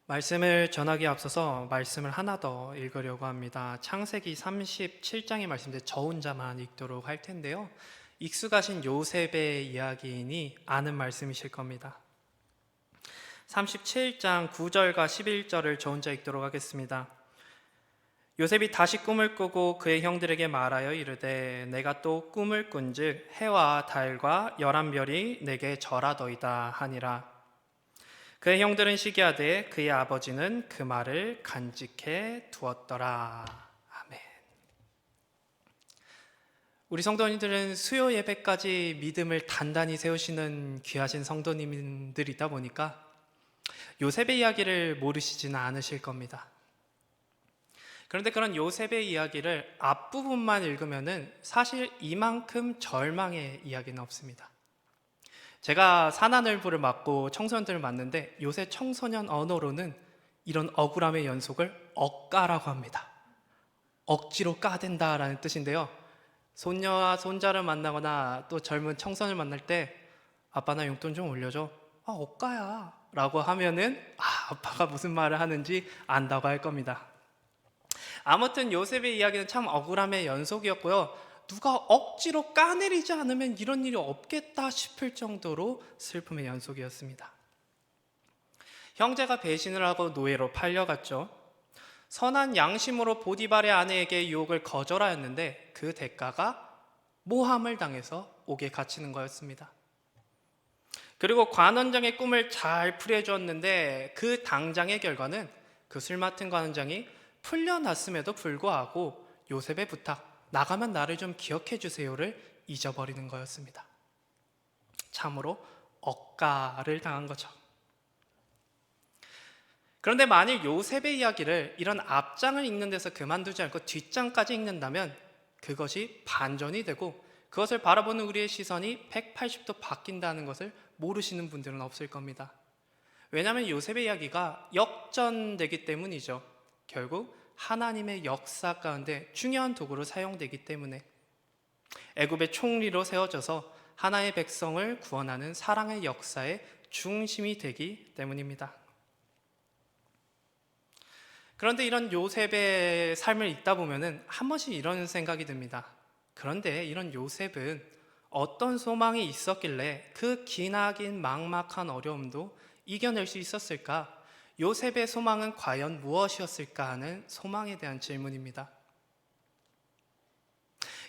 말씀을 전하기에 앞서서 말씀을 하나 더 읽으려고 합니다. 창세기 37장의 말씀인데 저 혼자만 읽도록 할 텐데요. 익숙하신 요셉의 이야기이니 아는 말씀이실 겁니다. 37장 9절과 11절을 저 혼자 읽도록 하겠습니다. 요셉이 다시 꿈을 꾸고 그의 형들에게 말하여 이르되 내가 또 꿈을 꾼즉 해와 달과 11별이 내게 절하더이다 하니라. 그의 형들은 시기하되 그의 아버지는 그 말을 간직해 두었더라. 아멘. 우리 성도님들은 수요 예배까지 믿음을 단단히 세우시는 귀하신 성도님들이다 보니까 요셉의 이야기를 모르시지는 않으실 겁니다. 그런데 그런 요셉의 이야기를 앞부분만 읽으면은 사실 이만큼 절망의 이야기는 없습니다. 제가 산하늘보를 맡고 청소년들을 맡는데 요새 청소년 언어로는 이런 억울함의 연속을 억가라고 합니다. 억지로 까댄다라는 뜻인데요. 손녀와 손자를 만나거나 또 젊은 청소년을 만날 때 아빠 나 용돈 좀 올려줘. 아 억가야 라고 하면은 아빠가 무슨 말을 하는지 안다고 할 겁니다. 아무튼 요셉의 이야기는 참 억울함의 연속이었고요. 누가 억지로 까내리지 않으면 이런 일이 없겠다 싶을 정도로 슬픔의 연속이었습니다. 형제가 배신을 하고 노예로 팔려갔죠. 선한 양심으로 보디발의 아내에게 유혹을 거절하였는데 그 대가가 모함을 당해서 옥에 갇히는 거였습니다. 그리고 관원장의 꿈을 잘 풀이해주었는데 그 당장의 결과는 그 술 맡은 관원장이 풀려났음에도 불구하고 요셉의 부탁, 나가면 나를 좀 기억해 주세요를 잊어버리는 거였습니다. 참으로 억가를 당한 거죠. 그런데 만일 요셉의 이야기를 이런 앞장을 읽는 데서 그만두지 않고 뒷장까지 읽는다면 그것이 반전이 되고 그것을 바라보는 우리의 시선이 180도 바뀐다는 것을 모르시는 분들은 없을 겁니다. 왜냐하면 요셉의 이야기가 역전되기 때문이죠. 결국 하나님의 역사 가운데 중요한 도구로 사용되기 때문에 애굽의 총리로 세워져서 하나의 백성을 구원하는 사랑의 역사의 중심이 되기 때문입니다. 그런데 이런 요셉의 삶을 읽다 보면은 한 번씩 이런 생각이 듭니다. 그런데 이런 요셉은 어떤 소망이 있었길래 그 기나긴 막막한 어려움도 이겨낼 수 있었을까? 요셉의 소망은 과연 무엇이었을까 하는 소망에 대한 질문입니다.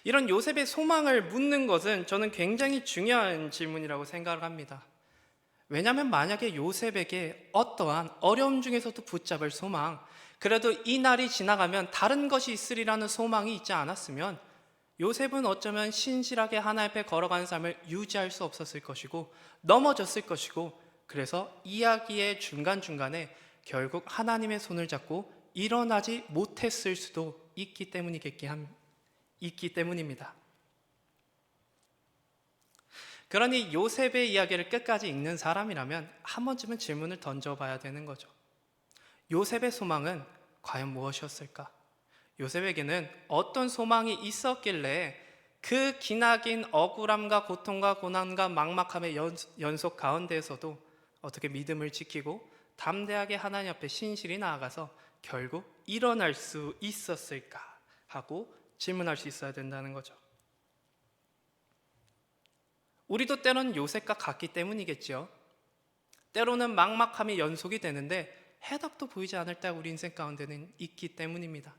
이런 요셉의 소망을 묻는 것은 저는 굉장히 중요한 질문이라고 생각을 합니다. 왜냐하면 만약에 요셉에게 어떠한 어려움 중에서도 붙잡을 소망, 그래도 이 날이 지나가면 다른 것이 있으리라는 소망이 있지 않았으면 요셉은 어쩌면 신실하게 하나님 앞에 걸어가는 삶을 유지할 수 없었을 것이고 넘어졌을 것이고 그래서 이야기의 중간중간에 결국 하나님의 손을 잡고 일어나지 못했을 수도 있기 때문입니다. 그러니 요셉의 이야기를 끝까지 읽는 사람이라면 한 번쯤은 질문을 던져봐야 되는 거죠. 요셉의 소망은 과연 무엇이었을까? 요셉에게는 어떤 소망이 있었길래 그 기나긴 억울함과 고통과 고난과 막막함의 연속 가운데에서도 어떻게 믿음을 지키고 담대하게 하나님 앞에 신실히 나아가서 결국 일어날 수 있었을까 하고 질문할 수 있어야 된다는 거죠. 우리도 때로는 요셉과 같기 때문이겠죠. 때로는 막막함이 연속이 되는데 해답도 보이지 않을 때 우리 인생 가운데는 있기 때문입니다.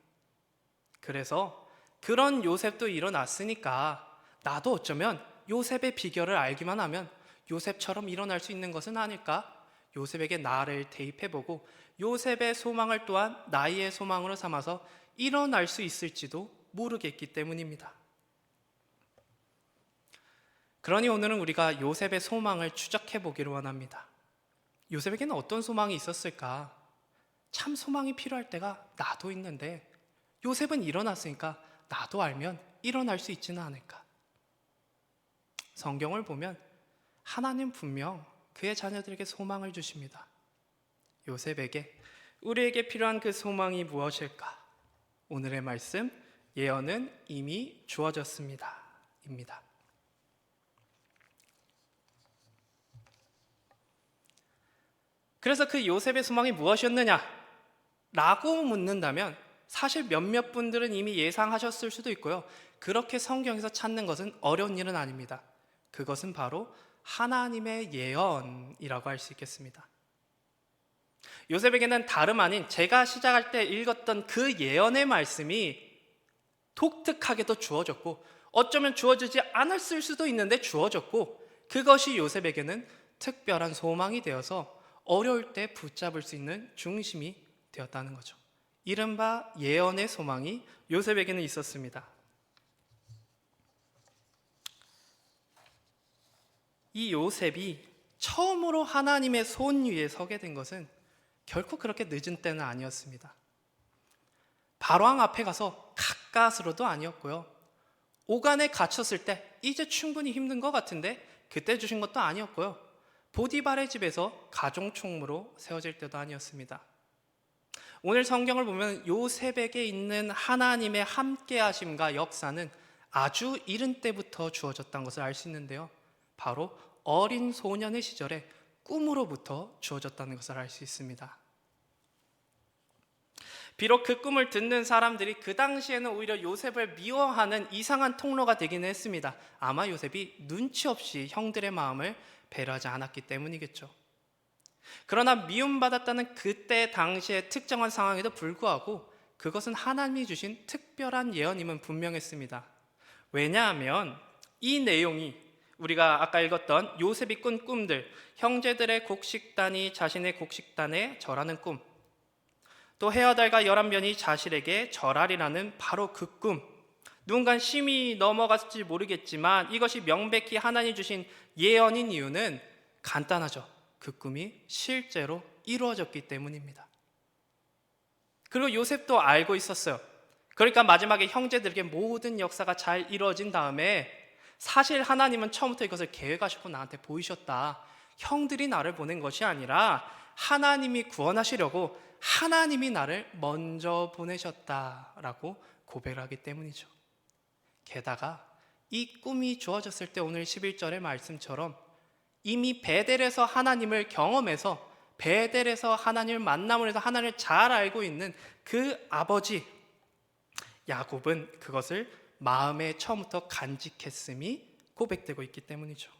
그래서 그런 요셉도 일어났으니까 나도 어쩌면 요셉의 비결을 알기만 하면 요셉처럼 일어날 수 있는 것은 아닐까? 요셉에게 나를 대입해보고 요셉의 소망을 또한 나의 소망으로 삼아서 일어날 수 있을지도 모르겠기 때문입니다. 그러니 오늘은 우리가 요셉의 소망을 추적해보기를 원합니다. 요셉에게는 어떤 소망이 있었을까? 참 소망이 필요할 때가 나도 있는데 요셉은 일어났으니까 나도 알면 일어날 수 있지는 않을까? 성경을 보면 하나님 분명 그의 자녀들에게 소망을 주십니다. 요셉에게 우리에게 필요한 그 소망이 무엇일까? 오늘의 말씀 예언은 이미 주어졌습니다. 입니다. 그래서 그 요셉의 소망이 무엇이었느냐? 라고 묻는다면 사실 몇몇 분들은 이미 예상하셨을 수도 있고요. 그렇게 성경에서 찾는 것은 어려운 일은 아닙니다. 그것은 바로 하나님의 예언이라고 할 수 있겠습니다. 요셉에게는 다름 아닌 제가 시작할 때 읽었던 그 예언의 말씀이 독특하게도 주어졌고, 어쩌면 주어지지 않았을 수도 있는데 주어졌고, 그것이 요셉에게는 특별한 소망이 되어서 어려울 때 붙잡을 수 있는 중심이 되었다는 거죠. 이른바 예언의 소망이 요셉에게는 있었습니다. 이 요셉이 처음으로 하나님의 손 위에 서게 된 것은 결코 그렇게 늦은 때는 아니었습니다. 바로왕 앞에 가서 가까스로도 아니었고요. 오간에 갇혔을 때 이제 충분히 힘든 것 같은데 그때 주신 것도 아니었고요. 보디발의 집에서 가종총무로 세워질 때도 아니었습니다. 오늘 성경을 보면 요셉에게 있는 하나님의 함께하심과 역사는 아주 이른 때부터 주어졌다는 것을 알 수 있는데요. 바로 어린 소년의 시절에 꿈으로부터 주어졌다는 것을 알 수 있습니다. 비록 그 꿈을 듣는 사람들이 그 당시에는 오히려 요셉을 미워하는 이상한 통로가 되기는 했습니다. 아마 요셉이 눈치 없이 형들의 마음을 배려하지 않았기 때문이겠죠. 그러나 미움받았다는 그때 당시의 특정한 상황에도 불구하고 그것은 하나님이 주신 특별한 예언임은 분명했습니다. 왜냐하면 이 내용이 우리가 아까 읽었던 요셉이 꾼 꿈들, 형제들의 곡식단이 자신의 곡식단에 절하는 꿈, 또 해와 달과 11변이 자신에게 절하리라는 바로 그 꿈, 누군가 심히 넘어갔을지 모르겠지만 이것이 명백히 하나님 주신 예언인 이유는 간단하죠. 그 꿈이 실제로 이루어졌기 때문입니다. 그리고 요셉도 알고 있었어요. 그러니까 마지막에 형제들에게 모든 역사가 잘 이루어진 다음에 사실 하나님은 처음부터 이것을 계획하시고 나한테 보이셨다. 형들이 나를 보낸 것이 아니라 하나님이 구원하시려고 하나님이 나를 먼저 보내셨다라고 고백을 하기 때문이죠. 게다가 이 꿈이 주어졌을 때 오늘 11절의 말씀처럼 이미 베델에서 하나님을 경험해서 베델에서 하나님을 만남을 해서 하나님을 잘 알고 있는 그 아버지 야곱은 그것을 마음에 처음부터 간직했음이 고백되고 있기 때문이죠.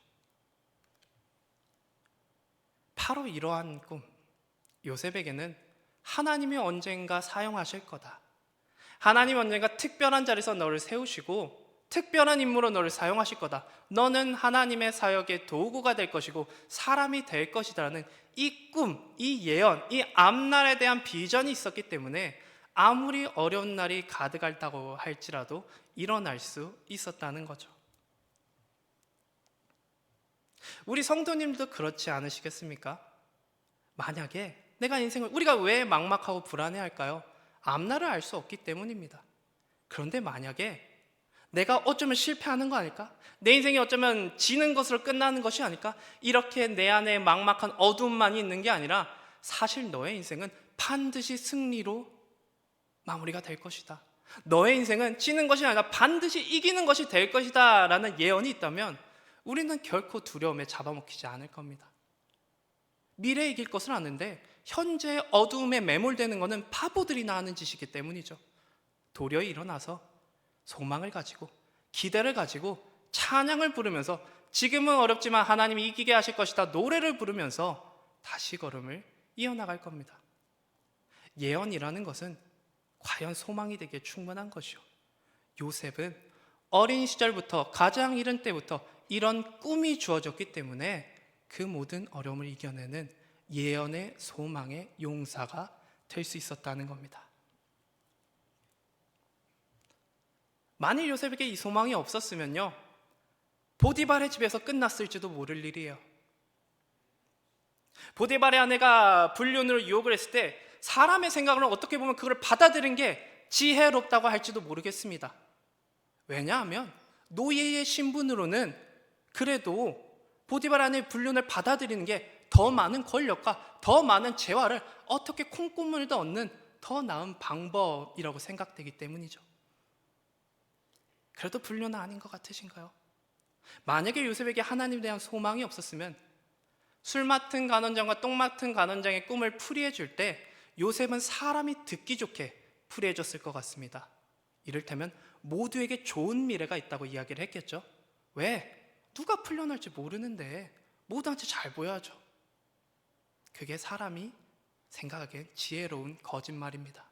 바로 이러한 꿈, 요셉에게는 하나님이 언젠가 사용하실 거다. 하나님이 언젠가 특별한 자리에서 너를 세우시고 특별한 인물로 너를 사용하실 거다. 너는 하나님의 사역의 도구가 될 것이고 사람이 될 것이다라는 이 꿈, 이 예언, 이 앞날에 대한 비전이 있었기 때문에 아무리 어려운 날이 가득하다고 할지라도 일어날 수 있었다는 거죠. 우리 성도님도 그렇지 않으시겠습니까? 만약에 내가 인생을, 우리가 왜 막막하고 불안해할까요? 앞날을 알 수 없기 때문입니다. 그런데 만약에 내가 어쩌면 실패하는 거 아닐까? 내 인생이 어쩌면 지는 것으로 끝나는 것이 아닐까? 이렇게 내 안에 막막한 어둠만이 있는 게 아니라 사실 너의 인생은 반드시 승리로 마무리가 될 것이다. 너의 인생은 지는 것이 아니라 반드시 이기는 것이 될 것이다 라는 예언이 있다면 우리는 결코 두려움에 잡아먹히지 않을 겁니다. 미래에 이길 것을 아는데 현재의 어두움에 매몰되는 것은 바보들이나 하는 짓이기 때문이죠. 도리어 일어나서 소망을 가지고 기대를 가지고 찬양을 부르면서 지금은 어렵지만 하나님이 이기게 하실 것이다 노래를 부르면서 다시 걸음을 이어나갈 겁니다. 예언이라는 것은 과연 소망이 되기에 충분한 것이요. 요셉은 어린 시절부터 가장 이른 때부터 이런 꿈이 주어졌기 때문에 그 모든 어려움을 이겨내는 예언의 소망의 용사가 될 수 있었다는 겁니다. 만일 요셉에게 이 소망이 없었으면요, 보디발의 집에서 끝났을지도 모를 일이에요. 보디발의 아내가 불륜으로 유혹을 했을 때 사람의 생각으로는 어떻게 보면 그걸 받아들인 게 지혜롭다고 할지도 모르겠습니다. 왜냐하면 노예의 신분으로는 그래도 보디발 아내의 불륜을 받아들이는 게 더 많은 권력과 더 많은 재화를 어떻게 콩고물도 얻는 더 나은 방법이라고 생각되기 때문이죠. 그래도 불륜은 아닌 것 같으신가요? 만약에 요셉에게 하나님에 대한 소망이 없었으면 술 맡은 간원장과 똥 맡은 간원장의 꿈을 풀이해 줄 때 요셉은 사람이 듣기 좋게 풀이해 줬을 것 같습니다. 이를테면 모두에게 좋은 미래가 있다고 이야기를 했겠죠. 왜? 누가 풀려날지 모르는데 모두한테 잘 보여야죠. 그게 사람이 생각하기엔 지혜로운 거짓말입니다.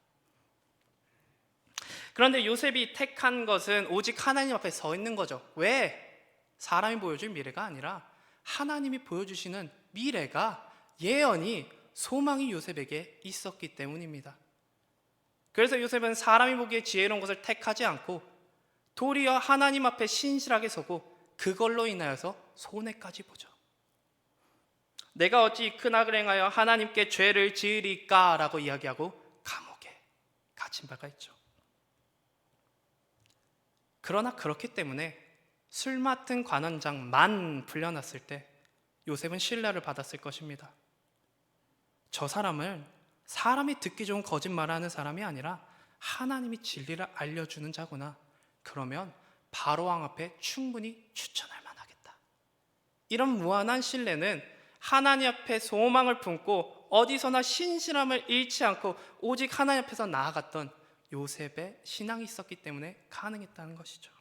그런데 요셉이 택한 것은 오직 하나님 앞에 서 있는 거죠. 왜? 사람이 보여줄 미래가 아니라 하나님이 보여주시는 미래가, 예언이, 소망이 요셉에게 있었기 때문입니다. 그래서 요셉은 사람이 보기에 지혜로운 것을 택하지 않고 도리어 하나님 앞에 신실하게 서고 그걸로 인하여서 손해까지 보죠. 내가 어찌 큰 악을 행하여 하나님께 죄를 지으리까 라고 이야기하고 감옥에 갇힌 바가 있죠. 그러나 그렇기 때문에 술 맡은 관원장만 풀려났을 때 요셉은 신뢰를 받았을 것입니다. 저 사람은 사람이 듣기 좋은 거짓말을 하는 사람이 아니라 하나님이 진리를 알려주는 자구나. 그러면 바로왕 앞에 충분히 추천할 만하겠다. 이런 무한한 신뢰는 하나님 앞에 소망을 품고 어디서나 신실함을 잃지 않고 오직 하나님 앞에서 나아갔던 요셉의 신앙이 있었기 때문에 가능했다는 것이죠.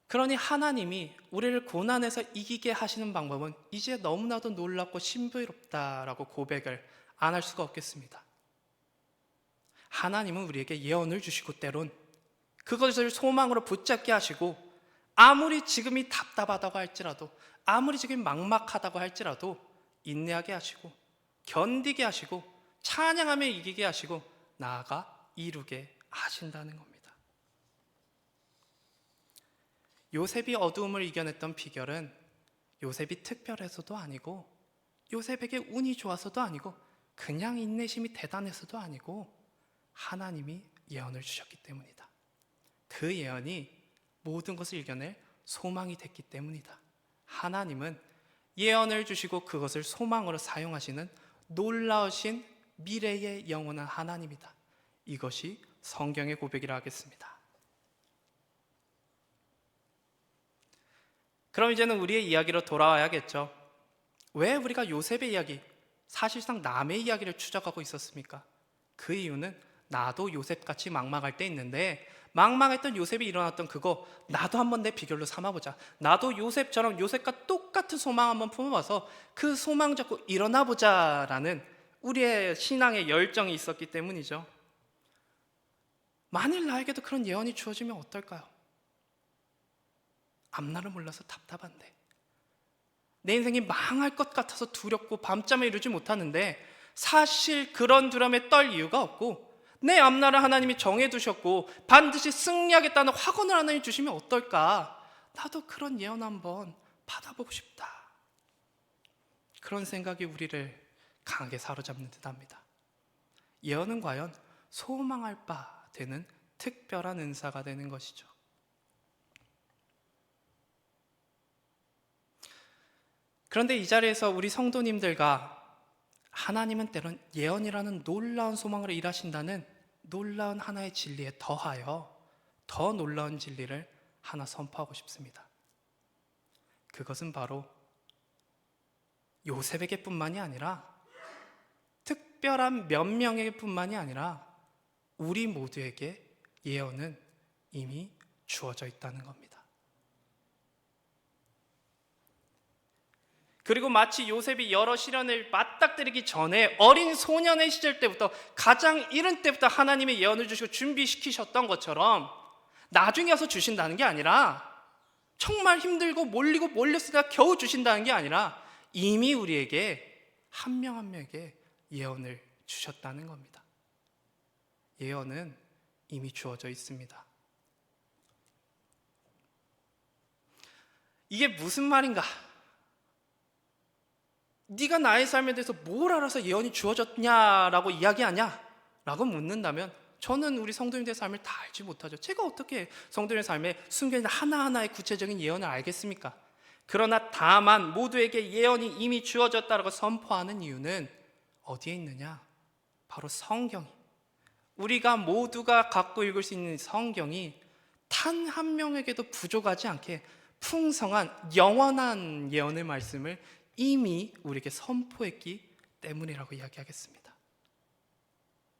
그러니 하나님이 우리를 고난에서 이기게 하시는 방법은 이제 너무나도 놀랍고 신비롭다라고 고백을 안 할 수가 없겠습니다. 하나님은 우리에게 예언을 주시고 때론 그것을 소망으로 붙잡게 하시고 아무리 지금이 답답하다고 할지라도 아무리 지금 막막하다고 할지라도 인내하게 하시고 견디게 하시고 찬양하며 이기게 하시고 나아가 이루게 하신다는 겁니다. 요셉이 어두움을 이겨냈던 비결은 요셉이 특별해서도 아니고 요셉에게 운이 좋아서도 아니고 그냥 인내심이 대단해서도 아니고 하나님이 예언을 주셨기 때문이다. 그 예언이 모든 것을 이겨낼 소망이 됐기 때문이다. 하나님은 예언을 주시고 그것을 소망으로 사용하시는 놀라우신 미래의 영원한 하나님이다. 이것이 성경의 고백이라 하겠습니다. 그럼 이제는 우리의 이야기로 돌아와야겠죠. 왜 우리가 요셉의 이야기, 사실상 남의 이야기를 추적하고 있었습니까? 그 이유는 나도 요셉같이 막막할 때 있는데 막막했던 요셉이 일어났던 그거 나도 한번 내 비결로 삼아보자. 나도 요셉처럼 요셉과 똑같은 소망 한번 품어봐서 그 소망 잡고 일어나보자 라는 우리의 신앙의 열정이 있었기 때문이죠. 만일 나에게도 그런 예언이 주어지면 어떨까요? 앞날을 몰라서 답답한데 내 인생이 망할 것 같아서 두렵고 밤잠을 이루지 못하는데 사실 그런 두려움에 떨 이유가 없고 내 앞날을 하나님이 정해두셨고 반드시 승리하겠다는 확언을 하나님 주시면 어떨까? 나도 그런 예언 한번 받아보고 싶다. 그런 생각이 우리를 강하게 사로잡는 듯합니다. 예언은 과연 소망할 바 되는 특별한 은사가 되는 것이죠. 그런데 이 자리에서 우리 성도님들과 하나님은 때론 예언이라는 놀라운 소망으로 일하신다는 놀라운 하나의 진리에 더하여 더 놀라운 진리를 하나 선포하고 싶습니다. 그것은 바로 요셉에게 뿐만이 아니라 특별한 몇 명에게 뿐만이 아니라 우리 모두에게 예언은 이미 주어져 있다는 겁니다. 그리고 마치 요셉이 여러 시련을 맞닥뜨리기 전에 어린 소년의 시절 때부터 가장 이른 때부터 하나님의 예언을 주시고 준비시키셨던 것처럼 나중에 와서 주신다는 게 아니라 정말 힘들고 몰리고 몰렸으니까 겨우 주신다는 게 아니라 이미 우리에게 한 명 한 명에게 예언을 주셨다는 겁니다. 예언은 이미 주어져 있습니다. 이게 무슨 말인가? 네가 나의 삶에 대해서 뭘 알아서 예언이 주어졌냐라고 이야기하냐? 라고 묻는다면 저는 우리 성도님들의 삶을 다 알지 못하죠. 제가 어떻게 성도님의 삶에 숨겨있는 하나하나의 구체적인 예언을 알겠습니까? 그러나 다만 모두에게 예언이 이미 주어졌다라고 선포하는 이유는 어디에 있느냐? 바로 성경이, 우리가 모두가 갖고 읽을 수 있는 성경이 단 한 명에게도 부족하지 않게 풍성한 영원한 예언의 말씀을 이미 우리에게 선포했기 때문이라고 이야기하겠습니다.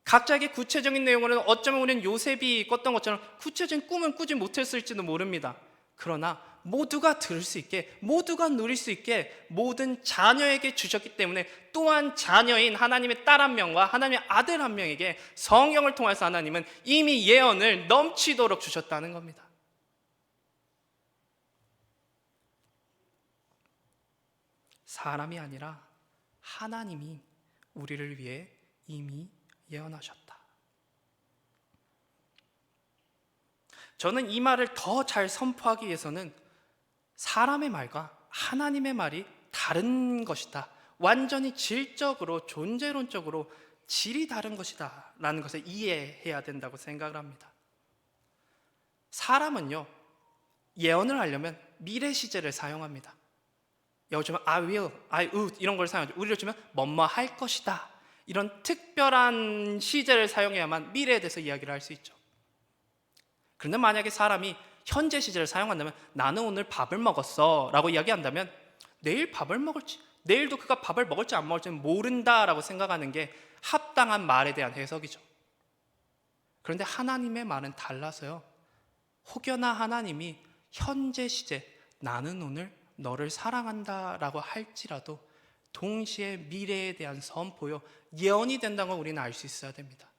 각자에게 구체적인 내용으로는 어쩌면 우리는 요셉이 꿨던 것처럼 구체적인 꿈은 꾸지 못했을지도 모릅니다. 그러나 모두가 들을 수 있게, 모두가 누릴 수 있게 모든 자녀에게 주셨기 때문에, 또한 자녀인 하나님의 딸 한 명과 하나님의 아들 한 명에게 성령을 통해서 하나님은 이미 예언을 넘치도록 주셨다는 겁니다. 사람이 아니라 하나님이 우리를 위해 이미 예언하셨다. 저는 이 말을 더 잘 선포하기 위해서는 사람의 말과 하나님의 말이 다른 것이다, 완전히 질적으로 존재론적으로 질이 다른 것이다 라는 것을 이해해야 된다고 생각을 합니다. 사람은요, 예언을 하려면 미래 시제를 사용합니다. 여기 주면 I will, I would 이런 걸 사용하죠. 우리로 주면 뭐뭐 할 것이다, 이런 특별한 시제를 사용해야만 미래에 대해서 이야기를 할 수 있죠. 그런데 만약에 사람이 현재 시제를 사용한다면, 나는 오늘 밥을 먹었어 라고 이야기한다면 내일 밥을 먹을지, 내일도 그가 밥을 먹을지 안 먹을지는 모른다라고 생각하는 게 합당한 말에 대한 해석이죠. 그런데 하나님의 말은 달라서요, 혹여나 하나님이 현재 시제 나는 오늘 너를 사랑한다 라고 할지라도 동시에 미래에 대한 선포요, 예언이 된다는 걸 우리는 알 수 있어야 됩니다.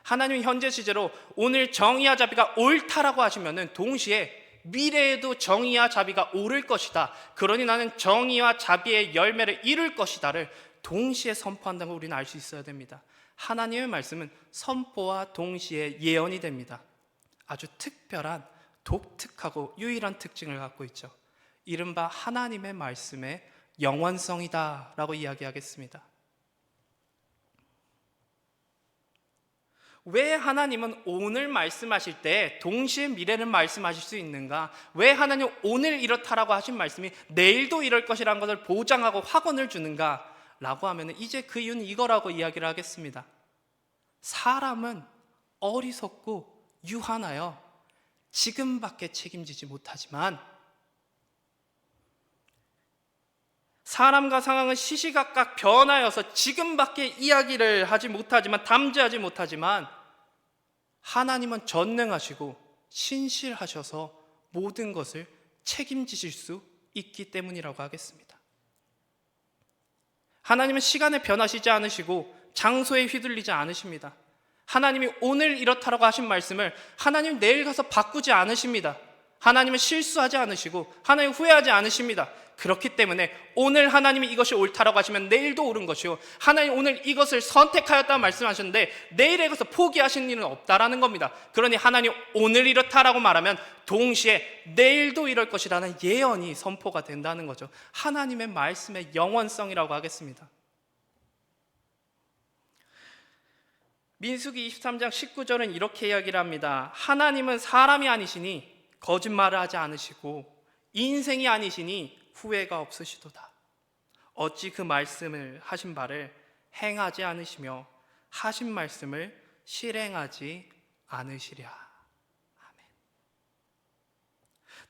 하나님이 현재 시제로 오늘 정의와 자비가 옳다라고 하시면은 동시에 미래에도 정의와 자비가 오를 것이다, 그러니 나는 정의와 자비의 열매를 이룰 것이다를 동시에 선포한다는 걸 우리는 알 수 있어야 됩니다. 하나님의 말씀은 선포와 동시에 예언이 됩니다. 아주 특별한, 독특하고 유일한 특징을 갖고 있죠. 이른바 하나님의 말씀의 영원성이다 라고 이야기하겠습니다. 왜 하나님은 오늘 말씀하실 때 동시에 미래를 말씀하실 수 있는가? 왜 하나님 오늘 이렇다라고 하신 말씀이 내일도 이럴 것이라는 것을 보장하고 확언을 주는가? 라고 하면 이제 그 이유는 이거라고 이야기를 하겠습니다. 사람은 어리석고 유한하여 지금밖에 책임지지 못하지만, 사람과 상황은 시시각각 변하여서 지금밖에 이야기를 하지 못하지만, 담재하지 못하지만, 하나님은 전능하시고 신실하셔서 모든 것을 책임지실 수 있기 때문이라고 하겠습니다. 하나님은 시간에 변하시지 않으시고 장소에 휘둘리지 않으십니다. 하나님이 오늘 이렇다라고 하신 말씀을 하나님 내일 가서 바꾸지 않으십니다. 하나님은 실수하지 않으시고 하나님 후회하지 않으십니다. 그렇기 때문에 오늘 하나님이 이것이 옳다라고 하시면 내일도 옳은 것이요, 하나님 오늘 이것을 선택하였다고 말씀하셨는데 내일에 가서 포기하시는 일은 없다라는 겁니다. 그러니 하나님 오늘 이렇다라고 말하면 동시에 내일도 이럴 것이라는 예언이 선포가 된다는 거죠. 하나님의 말씀의 영원성이라고 하겠습니다. 민수기 23장 19절은 이렇게 이야기를 합니다. 하나님은 사람이 아니시니 거짓말을 하지 않으시고 인생이 아니시니 후회가 없으시도다. 어찌 그 말씀을 하신 바를 행하지 않으시며 하신 말씀을 실행하지 않으시랴. 아멘.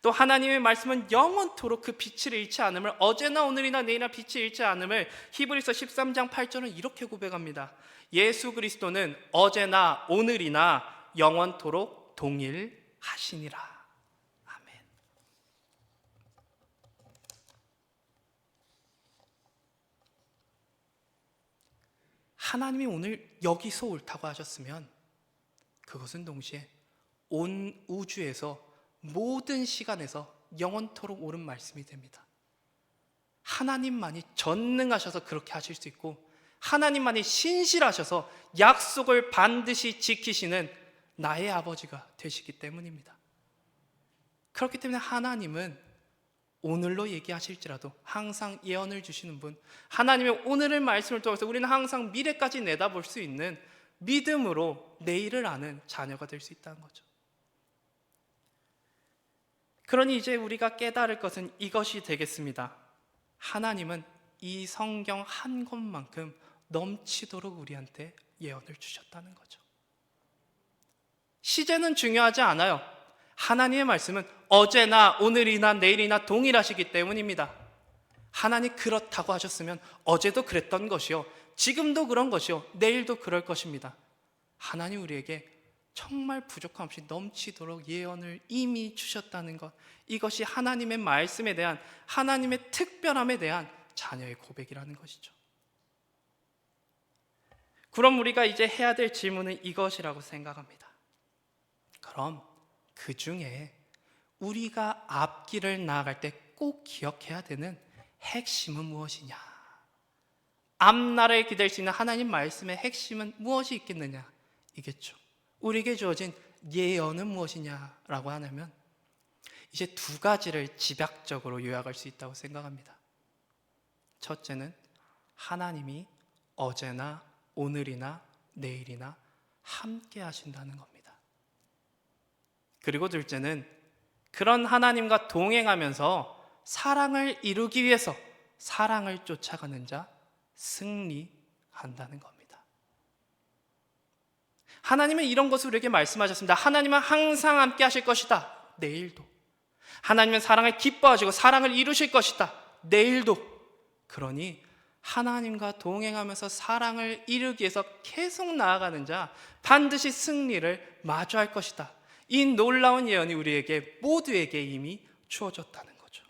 또 하나님의 말씀은 영원토록 그 빛을 잃지 않음을, 어제나 오늘이나 내일이나 빛을 잃지 않음을 히브리서 13장 8절은 이렇게 고백합니다. 예수 그리스도는 어제나 오늘이나 영원토록 동일하시니라. 하나님이 오늘 여기서 옳다고 하셨으면 그것은 동시에 온 우주에서 모든 시간에서 영원토록 옳은 말씀이 됩니다. 하나님만이 전능하셔서 그렇게 하실 수 있고, 하나님만이 신실하셔서 약속을 반드시 지키시는 나의 아버지가 되시기 때문입니다. 그렇기 때문에 하나님은 오늘로 얘기하실지라도 항상 예언을 주시는 분, 하나님의 오늘의 말씀을 통해서 우리는 항상 미래까지 내다볼 수 있는 믿음으로 내일을 아는 자녀가 될 수 있다는 거죠. 그러니 이제 우리가 깨달을 것은 이것이 되겠습니다. 하나님은 이 성경 한 권만큼 넘치도록 우리한테 예언을 주셨다는 거죠. 시제는 중요하지 않아요. 하나님의 말씀은 어제나 오늘이나 내일이나 동일하시기 때문입니다. 하나님 그렇다고 하셨으면 어제도 그랬던 것이요, 지금도 그런 것이요, 내일도 그럴 것입니다. 하나님 우리에게 정말 부족함 없이 넘치도록 예언을 이미 주셨다는 것, 이것이 하나님의 말씀에 대한, 하나님의 특별함에 대한 자녀의 고백이라는 것이죠. 그럼 우리가 이제 해야 될 질문은 이것이라고 생각합니다. 그럼 그 중에 우리가 앞길을 나아갈 때 꼭 기억해야 되는 핵심은 무엇이냐? 앞날을 기댈 수 있는 하나님 말씀의 핵심은 무엇이 있겠느냐? 이겠죠. 우리에게 주어진 예언은 무엇이냐라고 하냐면 이제 두 가지를 집약적으로 요약할 수 있다고 생각합니다. 첫째는 하나님이 어제나 오늘이나 내일이나 함께 하신다는 겁니다. 그리고 둘째는 그런 하나님과 동행하면서 사랑을 이루기 위해서 사랑을 쫓아가는 자 승리한다는 겁니다. 하나님은 이런 것을 우리에게 말씀하셨습니다. 하나님은 항상 함께 하실 것이다. 내일도. 하나님은 사랑을 기뻐하시고 사랑을 이루실 것이다. 내일도. 그러니 하나님과 동행하면서 사랑을 이루기 위해서 계속 나아가는 자 반드시 승리를 마주할 것이다. 이 놀라운 예언이 우리에게 모두에게 이미 주어졌다는 거죠.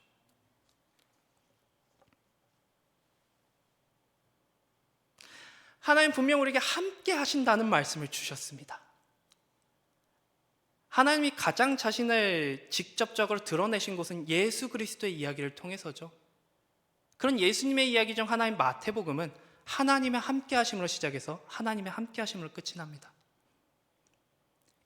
하나님 분명 우리에게 함께 하신다는 말씀을 주셨습니다. 하나님이 가장 자신을 직접적으로 드러내신 곳은 예수 그리스도의 이야기를 통해서죠. 그런 예수님의 이야기 중 하나인 마태복음은 하나님의 함께 하심으로 시작해서 하나님의 함께 하심으로 끝이 납니다.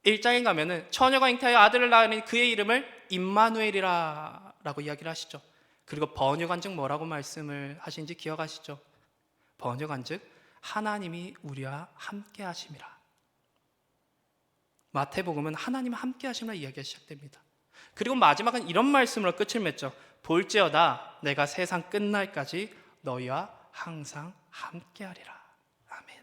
1장에 가면은 처녀가 잉태하여 아들을 낳으니 그의 이름을 임마누엘이라고 이야기를 하시죠. 그리고 번역한즉 뭐라고 말씀을 하신지 기억하시죠? 번역한즉 하나님이 우리와 함께 하심이라. 마태복음은 하나님과 함께 하심이라 이야기가 시작됩니다. 그리고 마지막은 이런 말씀으로 끝을 맺죠. 볼지어다 내가 세상 끝날까지 너희와 항상 함께하리라. 아멘.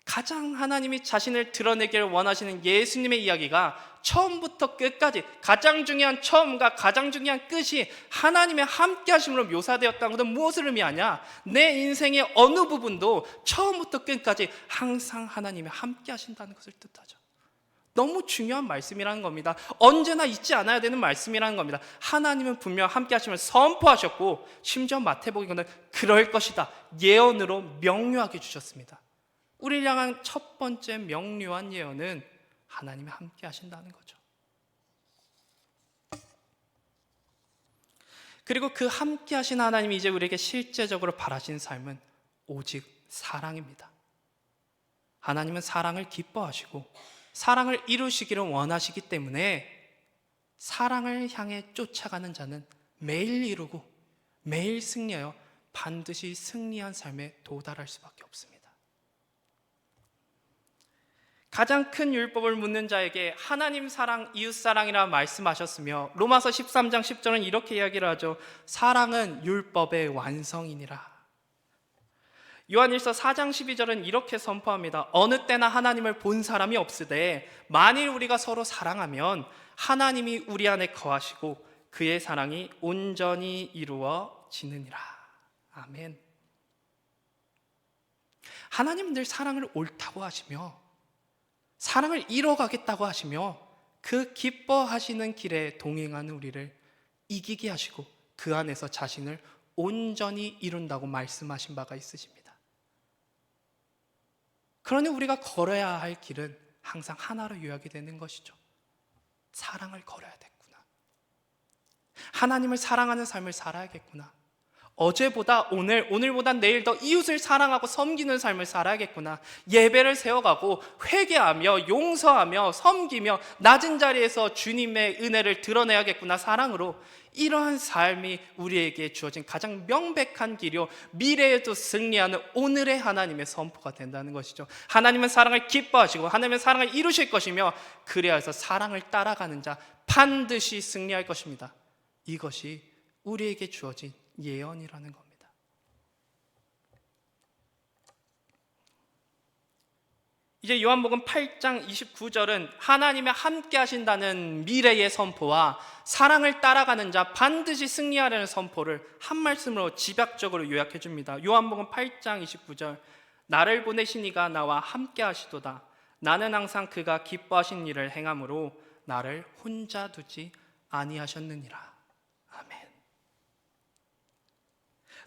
가장 하나님이 자신을 드러내기를 원하시는 예수님의 이야기가 처음부터 끝까지 가장 중요한 처음과 가장 중요한 끝이 하나님의 함께하심으로 묘사되었다는 것은 무엇을 의미하냐? 내 인생의 어느 부분도 처음부터 끝까지 항상 하나님의 함께하신다는 것을 뜻하죠. 너무 중요한 말씀이라는 겁니다. 언제나 잊지 않아야 되는 말씀이라는 겁니다. 하나님은 분명 함께하심을 선포하셨고 심지어 마태복음에는 그럴 것이다 예언으로 명료하게 주셨습니다. 우리를 향한 첫 번째 명료한 예언은 하나님이 함께 하신다는 거죠. 그리고 그 함께 하신 하나님이 이제 우리에게 실제적으로 바라신 삶은 오직 사랑입니다. 하나님은 사랑을 기뻐하시고 사랑을 이루시기를 원하시기 때문에 사랑을 향해 쫓아가는 자는 매일 이루고 매일 승리하여 반드시 승리한 삶에 도달할 수밖에 없습니다. 가장 큰 율법을 묻는 자에게 하나님 사랑, 이웃 사랑이라 말씀하셨으며 로마서 13장 10절은 이렇게 이야기를 하죠. 사랑은 율법의 완성이니라. 요한일서 4장 12절은 이렇게 선포합니다. 어느 때나 하나님을 본 사람이 없으되 만일 우리가 서로 사랑하면 하나님이 우리 안에 거하시고 그의 사랑이 온전히 이루어지느니라. 아멘. 하나님은 늘 사랑을 옳다고 하시며 사랑을 이뤄가겠다고 하시며 그 기뻐하시는 길에 동행하는 우리를 이기게 하시고 그 안에서 자신을 온전히 이룬다고 말씀하신 바가 있으십니다. 그러니 우리가 걸어야 할 길은 항상 하나로 요약이 되는 것이죠. 사랑을 걸어야 됐구나. 하나님을 사랑하는 삶을 살아야겠구나. 어제보다 오늘, 오늘보다 내일 더 이웃을 사랑하고 섬기는 삶을 살아야겠구나. 예배를 세워가고 회개하며 용서하며 섬기며 낮은 자리에서 주님의 은혜를 드러내야겠구나. 사랑으로. 이러한 삶이 우리에게 주어진 가장 명백한 길이요 미래에도 승리하는 오늘의 하나님의 선포가 된다는 것이죠. 하나님은 사랑을 기뻐하시고 하나님은 사랑을 이루실 것이며 그래야 해서 사랑을 따라가는 자 반드시 승리할 것입니다. 이것이 우리에게 주어진 예언이라는 겁니다. 이제 요한복음 8장 29절은 하나님의 함께 하신다는 미래의 선포와 사랑을 따라가는 자 반드시 승리하려는 선포를 한 말씀으로 집약적으로 요약해 줍니다. 요한복음 8장 29절, 나를 보내신 이가 나와 함께 하시도다. 나는 항상 그가 기뻐하신 일을 행함으로 나를 혼자 두지 아니하셨느니라. 아멘.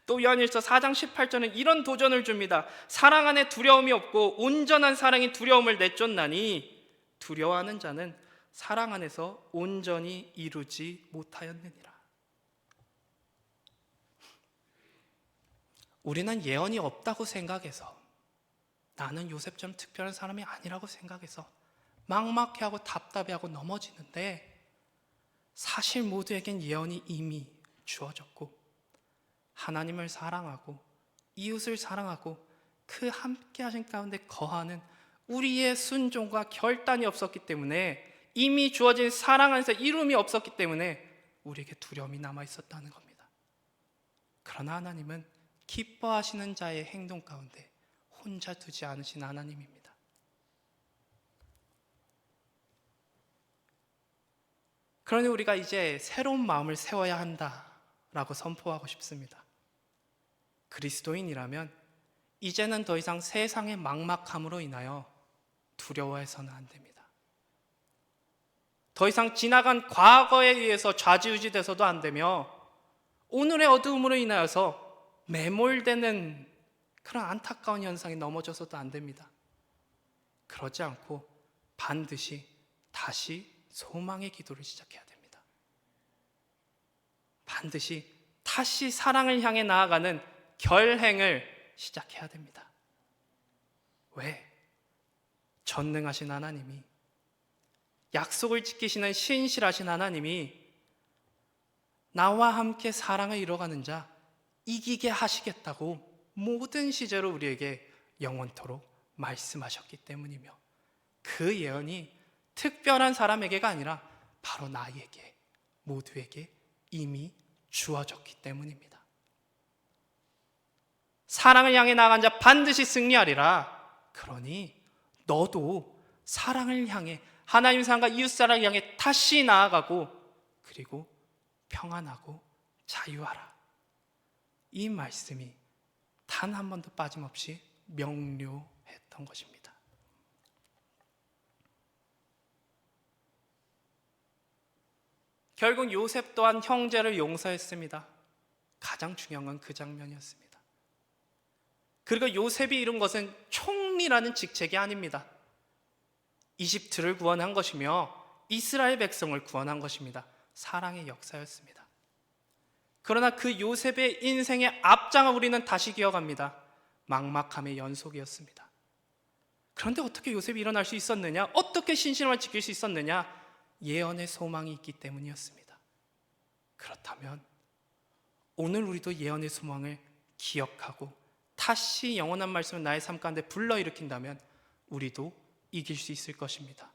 또 요한일서 4장 18절은 이런 도전을 줍니다. 사랑 안에 두려움이 없고 온전한 사랑이 두려움을 내쫓나니 두려워하는 자는 사랑 안에서 온전히 이루지 못하였느니라. 우리는 예언이 없다고 생각해서, 나는 요셉처럼 특별한 사람이 아니라고 생각해서 막막해하고 답답해하고 넘어지는데, 사실 모두에겐 예언이 이미 주어졌고 하나님을 사랑하고 이웃을 사랑하고 그 함께 하신 가운데 거하는 우리의 순종과 결단이 없었기 때문에, 이미 주어진 사랑 안에서 이름이 없었기 때문에 우리에게 두려움이 남아 있었다는 겁니다. 그러나 하나님은 기뻐하시는 자의 행동 가운데 혼자 두지 않으신 하나님입니다. 그러니 우리가 이제 새로운 마음을 세워야 한다라고 선포하고 싶습니다. 그리스도인이라면 이제는 더 이상 세상의 막막함으로 인하여 두려워해서는 안 됩니다. 더 이상 지나간 과거에 의해서 좌지우지돼서도 안 되며, 오늘의 어두움으로 인하여서 매몰되는 그런 안타까운 현상에 넘어져서도 안 됩니다. 그러지 않고 반드시 다시 소망의 기도를 시작해야 됩니다. 반드시 다시 사랑을 향해 나아가는 결행을 시작해야 됩니다. 왜? 전능하신 하나님이, 약속을 지키시는 신실하신 하나님이 나와 함께 사랑을 이뤄가는 자 이기게 하시겠다고 모든 시제로 우리에게 영원토록 말씀하셨기 때문이며, 그 예언이 특별한 사람에게가 아니라 바로 나에게, 모두에게 이미 주어졌기 때문입니다. 사랑을 향해 나아간 자 반드시 승리하리라. 그러니 너도 사랑을 향해, 하나님 사랑과 이웃 사랑을 향해 다시 나아가고, 그리고 평안하고 자유하라. 이 말씀이 단 한 번도 빠짐없이 명료했던 것입니다. 결국 요셉 또한 형제를 용서했습니다. 가장 중요한 건 그 장면이었습니다. 그리고 요셉이 이룬 것은 총리라는 직책이 아닙니다. 이집트를 구원한 것이며 이스라엘 백성을 구원한 것입니다. 사랑의 역사였습니다. 그러나 그 요셉의 인생의 앞장을 우리는 다시 기억합니다. 막막함의 연속이었습니다. 그런데 어떻게 요셉이 일어날 수 있었느냐? 어떻게 신실함을 지킬 수 있었느냐? 예언의 소망이 있기 때문이었습니다. 그렇다면 오늘 우리도 예언의 소망을 기억하고 다시 영원한 말씀을 나의 삶 가운데 불러일으킨다면 우리도 이길 수 있을 것입니다.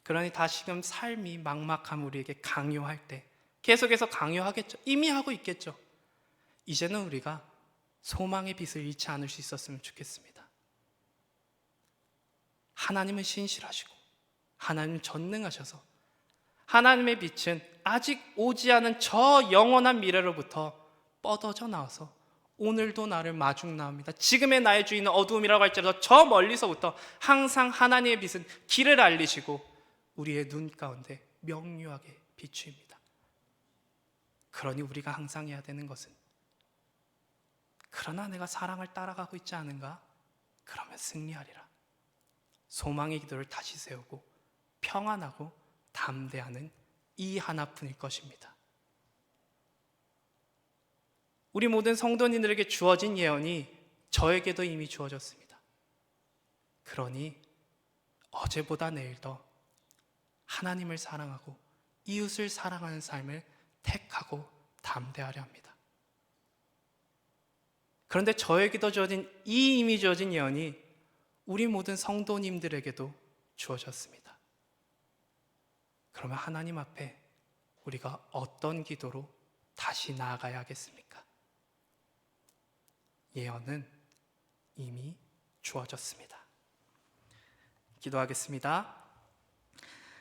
그러니 다시금 삶이 막막함 우리에게 강요할 때 계속해서 강요하겠죠. 이미 하고 있겠죠. 이제는 우리가 소망의 빛을 잃지 않을 수 있었으면 좋겠습니다. 하나님은 신실하시고 하나님은 전능하셔서 하나님의 빛은 아직 오지 않은 저 영원한 미래로부터 뻗어져 나와서 오늘도 나를 마중나옵니다. 지금의 나의 주인은 어두움이라고 할지라도 저 멀리서부터 항상 하나님의 빛은 길을 알리시고 우리의 눈 가운데 명료하게 비추입니다. 그러니 우리가 항상 해야 되는 것은, 그러나 내가 사랑을 따라가고 있지 않은가? 그러면 승리하리라. 소망의 기도를 다시 세우고 평안하고 담대하는 이 하나뿐일 것입니다. 우리 모든 성도님들에게 주어진 예언이 저에게도 이미 주어졌습니다. 그러니 어제보다 내일 더 하나님을 사랑하고 이웃을 사랑하는 삶을 택하고 담대하려 합니다. 그런데 저에게도 주어진 이 이미 주어진 예언이 우리 모든 성도님들에게도 주어졌습니다. 그러면 하나님 앞에 우리가 어떤 기도로 다시 나아가야 하겠습니까? 예언은 이미 주어졌습니다. 기도하겠습니다.